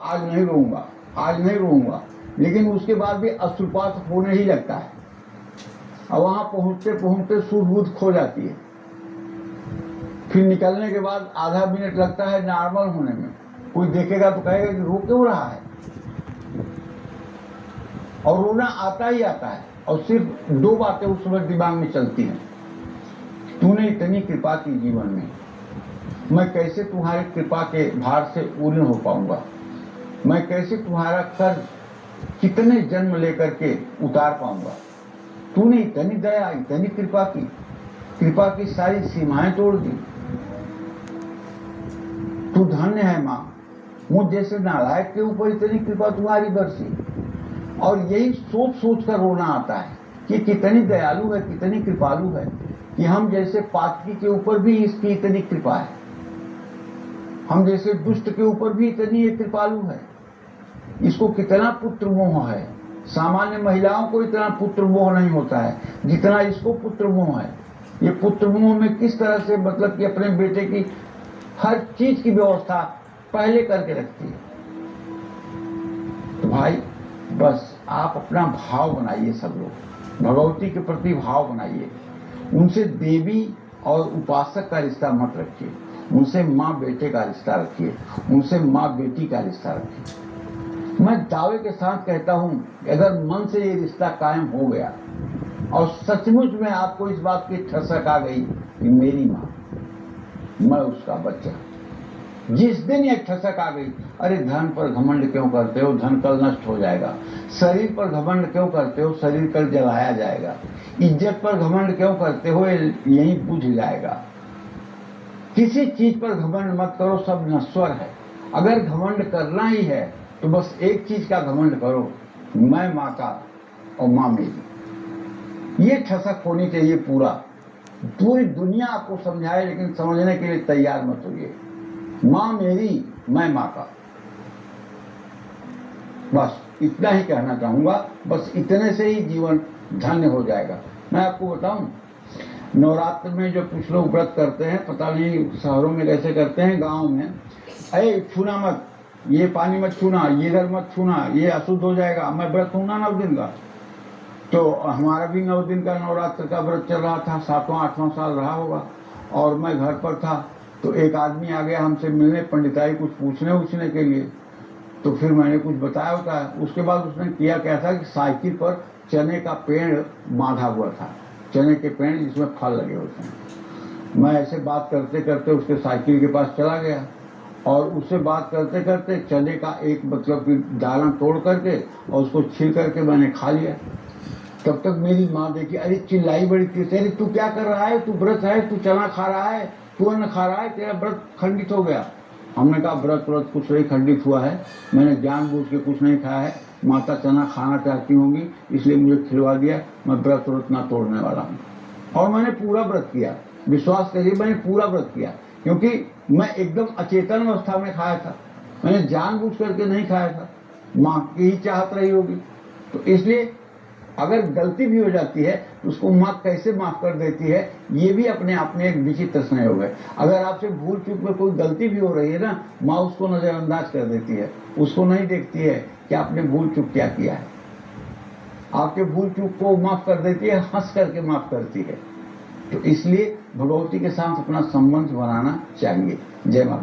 आज नहीं रोऊंगा, आज नहीं रोऊंगा, लेकिन उसके बाद भी अश्रुपात होने ही लगता है और वहां पहुंचते पहुंचते सूझबूझ खो जाती है। फिर निकलने के बाद आधा मिनट लगता है नॉर्मल होने में। कोई देखेगा तो कहेगा कि रो क्यों रहा है, और रोना आता ही आता है। और सिर्फ दो बातें उस समय दिमाग में चलती हैं, तूने इतनी कृपा की जीवन में, मैं कैसे तुम्हारी कृपा के भार से पूर्ण हो पाऊंगा, मैं कैसे तुम्हारा कर्ज कितने जन्म लेकर के उतार पाऊंगा। तूने इतनी दया, इतनी कृपा की, कृपा की सारी सीमाएं तोड़ दी। तू धन्य है मां, मुझ जैसे नालायक के ऊपर इतनी कृपा तुम्हारी बरसी। और यही सोच सोच कर रोना आता है कि कितनी दयालु है, कितनी कृपालु है, कि हम जैसे पापी के ऊपर भी इसकी इतनी कृपा है, हम जैसे दुष्ट के ऊपर भी इतनी कृपालु है। इसको कितना पुत्र मोह है। सामान्य महिलाओं को इतना पुत्र मोह नहीं होता है जितना इसको पुत्र मोह है। ये पुत्र मोह में किस तरह से मतलब कि अपने बेटे की हर चीज की व्यवस्था पहले करके रखती है। तो भाई बस आप अपना भाव बनाइए, सब लोग भगवती के प्रति भाव बनाइए। उनसे देवी और उपासक का रिश्ता मत रखिए, उनसे माँ बेटे का रिश्ता रखिए, उनसे माँ बेटी का रिश्ता रखिए। मैं दावे के साथ कहता हूं कि अगर मन से ये रिश्ता कायम हो गया और सचमुच में आपको इस बात की ठसक आ गई कि मेरी माँ, मैं उसका बच्चा, जिस दिन ये ठसक आ गई, अरे धन पर घमंड क्यों करते हो, धन कल नष्ट हो जाएगा। शरीर पर घमंड क्यों करते हो, शरीर कल जलाया जाएगा। इज्जत पर घमंड क्यों करते हो, यही बुझ जाएगा। किसी चीज पर घमंड मत करो, सब नश्वर है। अगर घमंड करना ही है तो बस एक चीज का घमंड करो, मैं माँ का और माँ मेरी। ये ठसक होनी चाहिए। पूरी दुनिया आपको समझाए लेकिन समझने के लिए तैयार मत होइए। माँ मेरी, मैं माँ का। बस इतना ही कहना चाहूंगा। बस इतने से ही जीवन धन्य हो जाएगा। मैं आपको बताऊं, नवरात्र में जो कुछ लोग व्रत करते हैं, पता नहीं शहरों में कैसे करते हैं, गांव में, अरे छूना मत, ये पानी मत छूना, ये इधर मत छूना, ये अशुद्ध हो जाएगा। मैं व्रत हूं ना 9 दिन का, तो हमारा भी 9 दिन का नवरात्र का व्रत चल रहा था, 7वां 8वां साल रहा होगा। और मैं घर पर था तो एक आदमी आ गया हमसे मिलने, पंडिताई कुछ पूछने के लिए। तो फिर मैंने कुछ बताया होता है। उसके बाद उसने किया क्या था कि साइकिल पर चने का पेड़ बांधा हुआ था, चने के पेड़ जिसमें फल लगे होते हैं। मैं ऐसे बात करते करते उसके साइकिल के पास चला गया और उससे बात करते करते चने का एक मतलब कि दाना तोड़ करके और उसको छील करके मैंने खा लिया। तब तक मेरी माँ देखी, अरे चिल्लाई बड़ी तेज, अरे तू क्या कर रहा है, तू व्रत है, तू चना खा रहा है, तू अन्न खा रहा है, तेरा व्रत खंडित हो गया। हमने कहा व्रत कुछ नहीं खंडित हुआ है, मैंने जानबूझ के कुछ नहीं खाया है, माता चना खाना चाहती होंगी इसलिए मुझे खिलवा दिया, मैं व्रत ना तोड़ने वाला हूँ। और मैंने पूरा व्रत किया, विश्वास करिए मैंने पूरा व्रत किया, क्योंकि मैं एकदम अचेतन अवस्था में खाया था, मैंने जानबूझ करके नहीं खाया था, माँ की ही चाहत रही होगी। तो इसलिए अगर गलती भी हो जाती है तो उसको माँ कैसे माफ कर देती है, ये भी अपने आप में एक विचित्र संयोग है। अगर आपसे भूल चूक में कोई गलती भी हो रही है ना, माँ उसको नजरअंदाज कर देती है, उसको नहीं देखती है कि आपने भूल चूक क्या किया है, आपके भूल चूक को माफ कर देती है, हंस करके माफ करती है। तो इसलिए भगवती के साथ अपना संबंध बनाना चाहिए। जय मां।